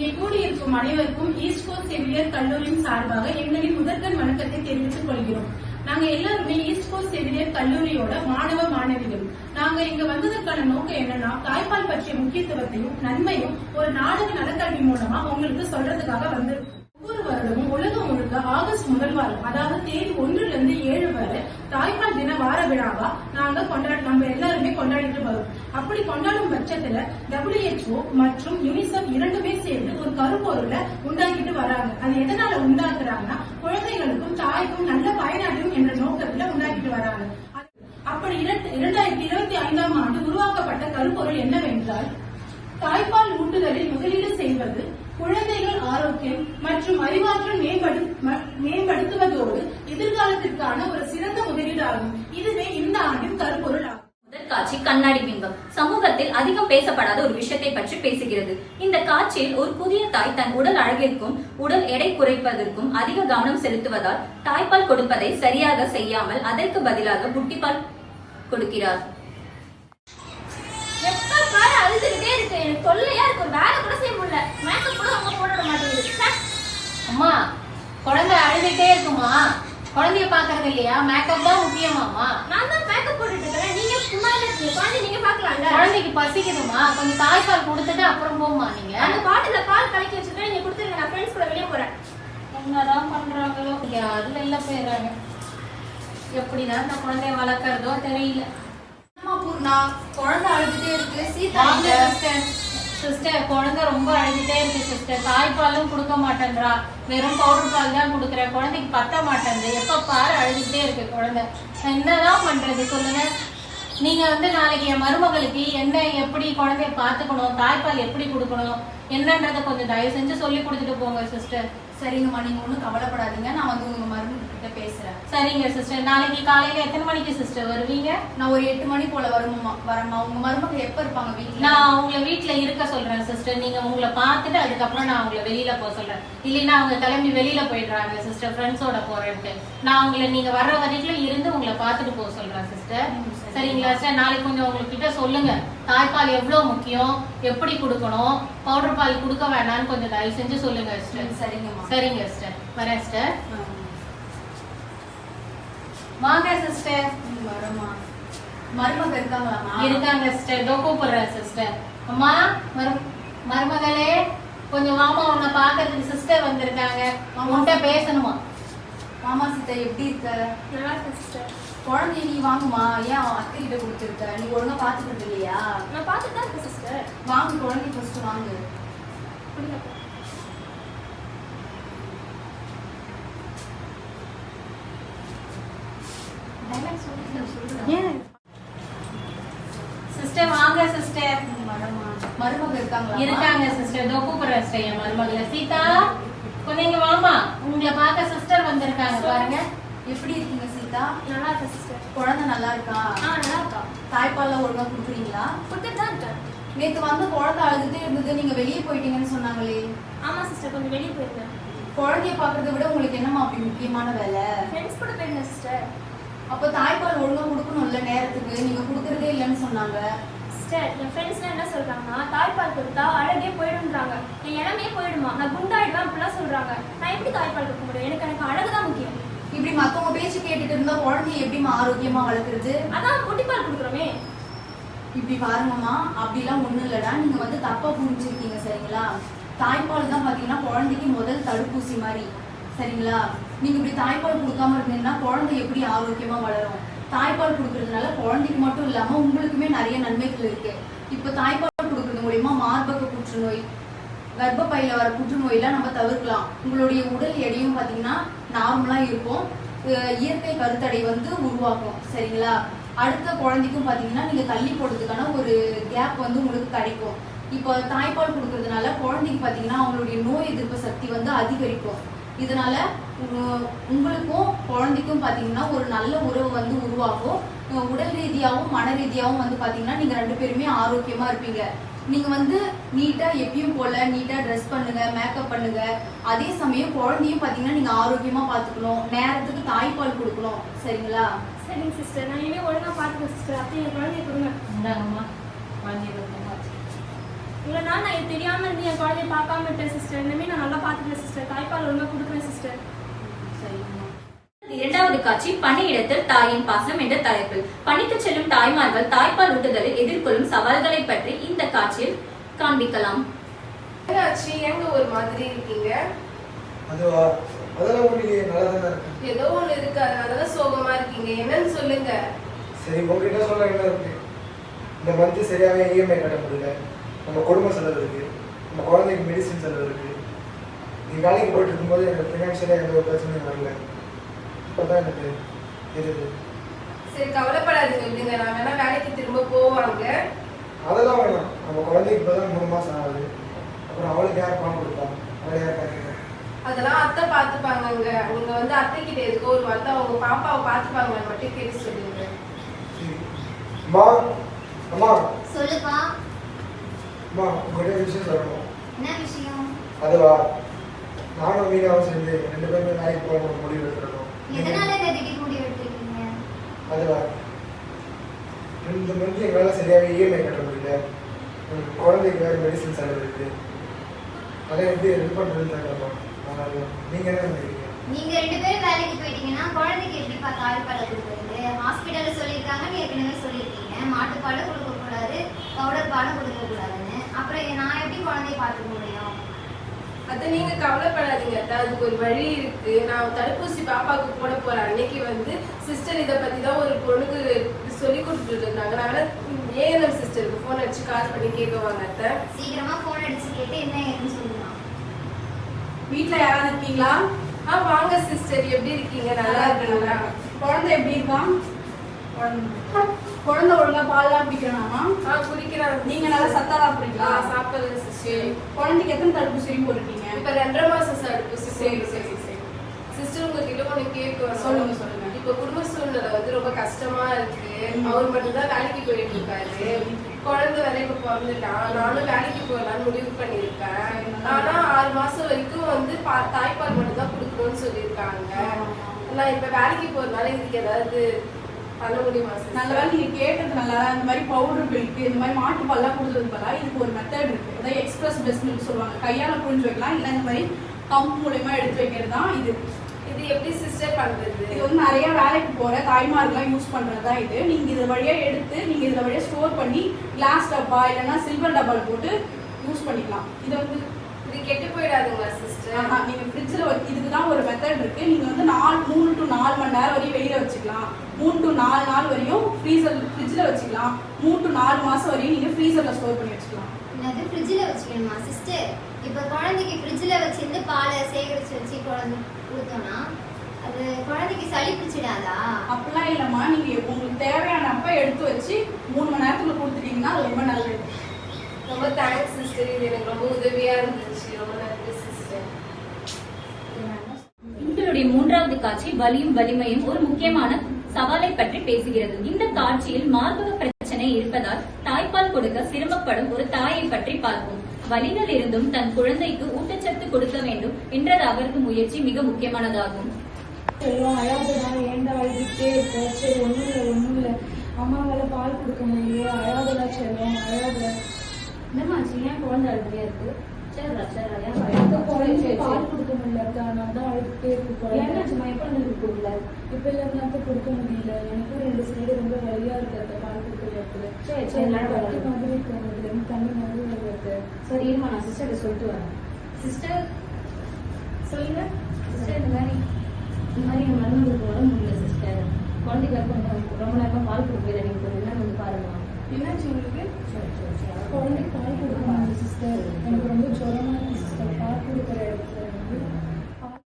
இங்கே கூடியிருக்கும் அனைவருக்கும் ஈஸ்ட் கோஸ்ட் செவிலியர் கல்லூரியின் சார்பாக எங்களின் முதற்கண் வணக்கத்தை தெரிவித்துக் கொள்கிறோம். நாங்க எல்லாருமே ஈஸ்ட் கோஸ்ட் செவிலியர் கல்லூரியோட மாணவ மாணவிகள். நாங்க இங்க வந்ததற்கான நோக்கம் என்னன்னா, தாய்ப்பால் பற்றிய முக்கியத்துவத்தையும் நன்மையும் ஒரு நாடக நலக்கல்வி மூலமா உங்களுக்கு சொல்றதுக்காக வந்திருக்கோம். ஒவ்வொரு வருடமும் உலகம் முழுக்க ஆகஸ்ட் முதல் வாரம், அதாவது தேதி 1 to 7 வரை தாய்ப்பால் தின வார விழாவா நம்ம எல்லாருமே கொண்டாடிட்டு வரோம். அப்படி கொண்டாடும் பட்சத்துல WHO மற்றும் யுனிசெஃப் இரண்டுமே சேர்ந்து ஒரு கருப்பொருளை உண்டாக்கிட்டு வராங்க. அது எதனால உண்டாக்குறாங்கன்னா, குழந்தைகளுக்கும் தாய்க்கும் நல்ல பயனடையும் என்ற நோக்கத்துல உண்டாக்கிட்டு வராங்க. அப்படி 2025ஆம் ஆண்டு உருவாக்கப்பட்ட கருப்பொருள் என்னவென்றால், தாய்ப்பால் ஊட்டுதலில் முதலீடு செய்வது குழந்தைகள் ஆரோக்கியம் மற்றும் அறிவாற்றல் மேம்படுத்துவதோடு எதிர்காலத்திற்கான ஒரு சிறந்த முதலீடு ஆகும். இதுவே இந்த ஆண்டின் கருப்பொருள் ஆகும். முதல் காட்சி கண்ணாடி பிம்பம். சமூகத்தில் அதிகம் பேசப்படாத ஒரு விஷயத்தை பற்றி பேசுகிறது. இந்த காட்சியில் ஒரு புதிய தாய் தன் உடல் அழகிற்கும் உடல் எடை குறைப்பதற்கும் அதிக கவனம் செலுத்துவதால் தாய்ப்பால் கொடுப்பதை சரியாக செய்யாமல் அதற்கு பதிலாக புட்டிப்பால் கொடுக்கிறார். அழுதுகிட்டே இருக்கு, எனக்கு தொல்லையா இருக்கு, வேலை கூட செய்ய முடியல, மேக்கப் கூட அவங்க போட மாட்டேங்குது. அம்மா, குழந்தை அழுதுகிட்டே இருக்குமா? குழந்தைய பாக்குறது இல்லையா? மேக்கப் தான் முக்கியமாமா. நான் தான் மேக்கப் போட்டுட்டு இருக்கேன், நீங்க சும்மா இருக்கீங்க. குழந்தை நீங்க பாக்கலாம்ல. குழந்தைக்கு பசிக்குதுமா, கொஞ்சம் தாய்ப்பால் கொடுத்துட்டு அப்புறம் போமா. நீங்க அந்த பாட்டுல பால் கலக்கி வச்சுட்டு நீங்க கொடுத்துருங்க, நான் ஃப்ரெண்ட்ஸ் கூட வெளியே போறேன். என்னதான் பண்றாங்களோ, அதுல எல்லாம் போயிடுறாங்க. எப்படிதான் இந்த குழந்தைய வளர்க்கறதோ தெரியல. குழந்தை அழுதுட்டே இருக்கு. சிஸ்டர், குழந்தை ரொம்ப அழுதுட்டே இருக்கு சிஸ்டர். தாய்ப்பாலும் கொடுக்க மாட்டேன்றா, வெறும் பவுடர் பால் தான் கொடுக்குறேன். குழந்தைக்கு பத்த மாட்டேங்குது, எப்ப பாரு அழுதுட்டே இருக்கு குழந்தை. என்னதான் பண்றது சொல்லுங்க. நீங்க நாளைக்கு என் மருமகளுக்கு என்ன எப்படி குழந்தைய பாத்துக்கணும், தாய்ப்பால் எப்படி கொடுக்கணும் என்னன்றத கொஞ்சம் தயவு செஞ்சு சொல்லி கொடுத்துட்டு போங்க சிஸ்டர். சரிங்கம்மா, நீங்க ஒன்றும் கவலைப்படாதீங்க. நான் உங்க மருமகிட்ட பேசுறேன். சரிங்க சிஸ்டர். நாளைக்கு காலையில எத்தனை மணிக்கு சிஸ்டர் வருவீங்க? நான் ஒரு 8 மணி போல வரமா. உங்க மருமகள் எப்ப இருப்பாங்க வீட்டுல? நான் உங்களை வீட்டுல இருக்க சொல்றேன் சிஸ்டர். நீங்க உங்களை பார்த்துட்டு அதுக்கப்புறம் நான் உங்களை வெளியில போக சொல்றேன். இல்லைன்னா அவங்க கிளம்பி வெளியில போயிடுறாங்க சிஸ்டர், ஃப்ரெண்ட்ஸோட போறேன்ட்டு. நான் உங்களை நீங்க வர்ற வரைக்கும் இருந்து உங்களை பார்த்துட்டு போக சொல்றேன் சிஸ்டர். சரிங்களா சிஸ்டர்? நாளைக்கு கொஞ்சம் உங்ககிட்ட சொல்லுங்க, தாய்ப்பால் எவ்வளவு முக்கியம், எப்படி கொடுக்கணும், பவுடர் பால் கொடுக்க வேணாம்னு கொஞ்சம் தயவு செஞ்சு சொல்லுங்க சிஸ்டர். சரிங்கம்மா. சரிங்க சிஸ்டர், வரேன் சிஸ்டர். வாங்க சிஸ்டர். வரமா. மருமக இருக்காங்களாமா? இருக்காங்க சிஸ்டர், இதோ கூப்பிடுறேன் சிஸ்டர். அம்மா, மருமகளே கொஞ்சம் வாமா, உன்னை பாக்குறதுக்கு சிஸ்டர் வந்திருக்காங்க, உன்கிட்ட பேசணுமா. மாமா சீதா, எப்படி இருக்க? நல்லா இருக்கு சிஸ்டர். குழந்தைய நீ வாங்குமா, ஏன் அத்தை கிட்ட கொடுத்துருக்க? நீ ஒழுங்கா பாத்துக்கிறது இல்லையா? நான் பாத்துட்டு தான் இருக்கேன் சிஸ்டர். வாங்க, குழந்தை ஃபர்ஸ்ட் வாங்கு. சிஸ்டர் வாங்க சிஸ்டர். மருமக இருக்காங்களா? இருக்காங்க சிஸ்டர், இதோ கூப்பிடுறேன் சிஸ்டர் என் மருமகளை. சீதா, கொஞ்சம் இங்க வாமா, உங்களை பார்க்க சிஸ்டர் வந்திருக்காங்க பாருங்க. எப்படி இருக்கீங்க சீதா? நல்லா இருக்கு சிஸ்டர். குழந்தை நல்லா இருக்கா? நல்லா இருக்கா. தாய்ப்பால்லாம் ஒழுங்கா கொடுக்குறீங்களா? கொடுத்துட்டு தான் இருக்கேன். நேத்து வந்து குழந்தை அழுதுட்டே இருந்தது, நீங்க வெளியே போயிட்டீங்கன்னு சொன்னாங்களே. ஆமா சிஸ்டர், கொஞ்சம் வெளியே போயிருக்கேன். குழந்தைய பாக்குறதை விட உங்களுக்கு என்னமா அப்படி முக்கியமான வேலை? ஃப்ரெண்ட்ஸ் கூட போயிருந்தேன் சிஸ்டர். அப்ப தாய்ப்பால் ஒழுங்கா கொடுக்கணும்ல நேரத்துக்கு, நீங்க கொடுக்கறதே இல்லைன்னு சொன்னாங்க. சிஸ்டர், என் ஃப்ரெண்ட்ஸ்லாம் என்ன சொல்றாங்கன்னா, தாய்ப்பால் கொடுத்தா அழகே போயிடும்ன்றாங்க, என் இடமே போயிடுமா, நான் குண்டாயிடுவேன் அப்படிலாம் சொல்றாங்க. நான் எப்படி தாய்ப்பால் கொடுக்க முடியும்? எனக்கு அழகுதான் முக்கியம். இப்படி மத்தவங்க பேச்சு கேட்டுட்டு இருந்தா குழந்தைய எப்படிமா ஆரோக்கியமா வளர்க்குறது? அதான் புட்டிப்பால் கொடுக்குறோமே. இப்படி பாருங்கம்மா, அப்படிலாம் ஒண்ணும் இல்லடா, நீங்க தப்பா புரிஞ்சிருக்கீங்க. சரிங்களா? தாய்ப்பால் தான் பாத்தீங்கன்னா குழந்தைக்கு முதல் தடுப்பூசி மாதிரி. சரிங்களா? நீங்க இப்படி தாய்ப்பால் கொடுக்காம இருந்தீங்கன்னா குழந்தை எப்படி ஆரோக்கியமா வளரும்? தாய்ப்பால் கொடுக்கறதுனால குழந்தைக்கு மட்டும் இல்லாம உங்களுக்குமே நிறைய நன்மைகள் இருக்கு. இப்ப தாய்ப்பால் கொடுக்கறது மூலியமா மார்பக புற்றுநோய், கர்ப்பப்பையில வர புற்றுநோயெல்லாம் நம்ம தவிர்க்கலாம். உங்களுடைய உடல் எடையும் பாத்தீங்கன்னா நார்மலா இருக்கும். இயற்கை கருத்தடை உருவாக்கும். சரிங்களா? அடுத்த குழந்தைக்கும் பாத்தீங்கன்னா நீங்க தள்ளி போடுறதுக்கான ஒரு கேப் உங்களுக்கு கிடைக்கும். இப்போ தாய்ப்பால் கொடுக்கறதுனால குழந்தைக்கு பாத்தீங்கன்னா அவங்களுடைய நோய் எதிர்ப்பு சக்தி அதிகரிக்கும். இதனால உங்களுக்கும் குழந்தைக்கும் பாத்தீங்கன்னா ஒரு நல்ல உறவு உருவாகும். உடல் ரீதியாகவும் மன ரீதியாகவும் பாத்தீங்கன்னா நீங்க 2 பேருமே ஆரோக்கியமா இருப்பீங்க. நீங்க நீட்டா எப்பயும் போல நீட்டா ட்ரெஸ் பண்ணுங்க, மேக்கப் பண்ணுங்க. அதே சமயம் குழந்தையும் பாத்தீங்கன்னா நீங்க ஆரோக்கியமா பாத்துக்கணும், நேரத்துக்கு தாய்ப்பால் கொடுக்கணும். சரிங்களா? சரிங்க சிஸ்டர், நான் இனிமே ஒழுங்கா பாத்துக்கிறேன் சிஸ்டர். அப்படி என் குழந்தைய கொடுங்க. இந்தாங்கம்மா, குழந்தைய கொடுங்க. இவ்வளோ நாள் நான் இது தெரியாமல் இருந்து என் குழந்தைய பார்க்காம விட்டேன் சிஸ்டர். இனிமேல் நான் நல்லா பார்த்துக்கிறேன் சிஸ்டர். தாய்ப்பால் ஒழுங்காக கொடுக்குறேன் சிஸ்டர். இரண்டாவது காட்சி பணியிடத்தில் தாயின் பாசம் என்ற தலைப்பில் பணிக்கு செல்லும் தாய்மார்கள் தாய்ப்பால் ஊட்டுதலில் எதிர்கொள்ளும் சவால்களை பற்றி இந்த காட்சியில் காண்பிக்கலாம். எங்க ஒரு மாதிரி இருக்கீங்க? அதுவா, அதெல்லாம் ஒண்ணு நல்லா தானே இருக்கு. ஏதோ ஒண்ணு இருக்கு, அதனாலதான் சோகமா இருக்கீங்க. என்னன்னு சொல்லுங்க. சரி, உங்ககிட்ட சொல்ல என்ன இருக்கு? இந்த மந்த் சரியாவே இஎம்ஐ கட்ட முடியல. நம்ம குடும்ப செலவு இருக்கு, நம்ம குழந்தைக்கு மெடிசின் செலவு இருக்கு. நீ வேலைக்கு போயிட்டு இருக்கும்போது எனக்கு ஃபினான்ஷியலாக எந்த ஒரு பிரச்சனையும் வரல. இப்போதான் எனக்கு தெரியுது. சரி, கவலைப்படாதீங்க, விடுங்க. நான் வேணா வேலைக்கு திரும்ப போவாங்க. அதெல்லாம் வேணாம். நம்ம குழந்தைக்கு இப்போதான் 3 மாசம் ஆகுது. அப்புறம் அவளுக்கு யார் பணம் கொடுப்பா? அவளை யார் பார்த்துக்க? அதெல்லாம் அத்தை பாத்துப்பாங்க. நீங்க வந்து அத்தை கிட்ட எதுக்கோ ஒரு வார்த்தை அவங்க பாப்பாவை பாத்துப்பாங்க மட்டும் கேட்டு சொல்லுங்க. சரி. அம்மா, அம்மா, சொல்லுப்பா. அம்மா, உங்கள்கிட்ட ஒரு விஷயம் சொல்லணும். என்ன விஷயம்? அதுவா, நானும் மீனாவும் சேர்ந்து 2 பேருமே வேலைக்கு போக முடிவு எடுத்துருக்கோம். எதனால இந்த திடீர் முடிவு எடுத்திருக்கீங்க? அதுவா, 2 மந்த் எங்களால் சரியாகவே இஎம்ஐ கட்ட முடியல. குழந்தைக்கு வேறு மெடிசன் செலவு இருக்கு. அதை எப்படி ஹெல்ப் பண்ணுறதுன்னு தெரியலம்மா. நீங்க என்ன நினைக்கிறீங்க? நீங்க 2 பேரும் வேலைக்கு போயிட்டீங்கன்னா குழந்தைக்கு எப்படிப்பா தாய்ப்பாலை கொடுக்குறது? ஹாஸ்பிட்டல்ல சொல்லியிருக்காங்கன்னு ஏற்கனவே சொல்லியிருக்கீங்க. மாட்டுப்பாலை கொடுக்கக்கூடாது, பவுடர் பாலும் கொடுக்கக்கூடாதுன்னு. அப்புறம் நான் எப்படி குழந்தைய பார்த்துக்க முடியும்? அதை நீங்க கவலைப்படாதீங்க அத்தை. அதுக்கு ஒரு வழி இருக்கு. நான் தடுப்பூசி பாப்பாவுக்கு போட போறேன் அன்னைக்கு வந்து சிஸ்டர் இதை பத்தி தான் ஒரு பொண்ணுக்கு சொல்லி கொடுத்துட்டு இருந்தாங்க. நான் வேணா ஏஎன்எம் சிஸ்டருக்கு ஃபோன் அடிச்சு கால் பண்ணி கேட்குவாங்க அத்தை. சீக்கிரமா போன் அடிச்சு கேட்டு என்ன ஏதுன்னு சொல்லுங்க. வீட்ல யாராவது இருக்கீங்களா? வாங்க சிஸ்டர், எப்படி இருக்கீங்க? நல்லா இருக்கீங்களா? குழந்தை எப்படி இருக்கான்? குழந்தை ஒழுங்கா பால்லாம் குடிக்கிறானா? குடிக்கிறாங்க. நீங்க நல்லா சத்தா சாப்பிடுறீங்களா? சாப்பிடுறது சிஸ்டர். குழந்தைக்கு எத்தனை தடுப்பூசி போட்டுருக்கீங்க? இப்ப 2.5 மாசம் தடுப்பூசி. சரி சரி சரி. சிஸ்டர், உங்ககிட்ட ஒண்ணு கேட்க சொல்லுங்க சொல்லுங்க. இப்ப குடும்ப சூழ்நிலை வந்து ரொம்ப கஷ்டமா இருக்கு. அவர் மட்டும் தான் வேலைக்கு போயிட்டு இருக்காரு. குழந்தை வேற இப்ப பிறந்துட்டான். நானும் வேலைக்கு போகலான்னு முடிவு பண்ணிருக்கேன். ஆனா 6 மாசம் வரைக்கும் வந்து தாய்ப்பால் மட்டும் தான் கொடுக்கணும்னு சொல்லியிருக்காங்க. நான் இப்ப வேலைக்கு போறதுனால இதுக்கு ஏதாவது பண்ண முடியுமா? நல்ல வேலை நீங்க கேட்டது நல்லா. இந்த மாதிரி பவுடர் மில்க், இந்த மாதிரி மாட்டுப்பால்லாம் கொடுத்தது பதிலா இதுக்கு ஒரு மெத்தட் இருக்கு. அதாவது எக்ஸ்பிரஸ் பெஸ்ட் மில்க் சொல்லுவாங்க. கையால புழிஞ்சு வைக்கலாம், இல்ல இந்த மாதிரி பம்ப் மூலமா எடுத்து வைக்கிறது தான் இது. இது எப்படி சிஸ்டர் பண்றது? இது வந்து நிறைய வேலைக்கு போற தாய்மார்கள்லாம் யூஸ் பண்றதா இது. நீங்க இது வழியா எடுத்து நீங்க இதுல வழியா ஸ்டோர் பண்ணி கிளாஸ் டப்பா இல்லைன்னா சில்வர் டப்பால போட்டு யூஸ் பண்ணிக்கலாம். இது வந்து இது கெட்டு போயிடாதுங்களா சிஸ்டர்? நீங்க ஃப்ரிட்ஜ்ல இதுக்கு தான் ஒரு மெத்தட் இருக்கு. நீங்க வந்து 3 to 4 மணி நேரம் வரையும் வெளியில வச்சுக்கலாம். 3 to 4 நாள் வரையும் ஃப்ரிட்ஜ்ல வச்சுக்கலாம். 3 to 4 மாசம் வரையும் நீங்க ஃப்ரீசர்ல ஸ்டோர் பண்ணி வச்சுக்கலாம். என்னது ஃப்ரிட்ஜில் வச்சுக்கணுமா சிஸ்டர்? இப்போ குழந்தைக்கு ஃப்ரிட்ஜில் வச்சிருந்து பாலை சேகரித்து வச்சு குழந்தை கொடுத்தோன்னா அது குழந்தைக்கு சளி பிடிச்சிடாதா? அப்படிலாம் இல்லைம்மா. நீங்க உங்களுக்கு தேவையான அப்ப எடுத்து வச்சு 3 மணி நேரத்துக்குள்ள கொடுத்துட்டீங்கன்னா அது ரொம்ப நல்லது. ரொம்ப தேங்க்ஸ் சிஸ்டர். இது எனக்கு ரொம்ப உதவியா இருந்துச்சு. ரொம்ப நன்றி சிஸ்டர். உங்களுடைய மூன்றாவது காட்சி வலியும் வலிமையும் ஒரு முக்கியமான சவாலை பற்றி பேசுகிறது. இந்த காட்சியில் மார்பக பிரச்சனை இருப்பதால் தாய்ப்பால் கொடுக்க சிரமப்படும் ஒரு தாயை பற்றி பார்ப்போம். வலிகள் இருந்தும் தன் குழந்தைக்கு ஊட்டச்சத்து கொடுக்க வேண்டும் என்றது அவரது முயற்சி மிக முக்கியமானதாகும். ஏண்டா அழுதுட்டே இருக்க? சரி, ஒண்ணும் இல்ல அம்மாவால பால் கொடுக்க முடியல. அழாதலா செல்லும், அழாத. என்னமாச்சு? ஏன் குழந்தை அழுதுட்டே இருக்கு? பால் கொடுக்க முடியல, நான் தான் அழுதுட்டே இருக்கு. ஏன்னாச்சுமா? எப்ப கொடுக்கல? இப்ப எல்லாத்தையும் கொடுக்க முடியல. எனக்கும் 2 சைடு ரொம்ப வலியா இருக்கு பால் கொடுக்கறதுக்கு. மாதிரி தோணுது, தண்ணி மாதிரி வருது. சரி இருமா, நான் சிஸ்டர் சொல்லிட்டு வரேன். சிஸ்டர் சொல்லுங்க. சிஸ்டர் இந்த மாதிரி மருந்து கொடுக்க வர முடியல சிஸ்டர். குழந்தைக்கு ரொம்ப நேரமா பால் கொடுக்கல. நீங்க கொஞ்சம் வந்து பாருங்க. என்னாச்சு உங்களுக்கு? குழந்தைக்கு பால் கொடுக்க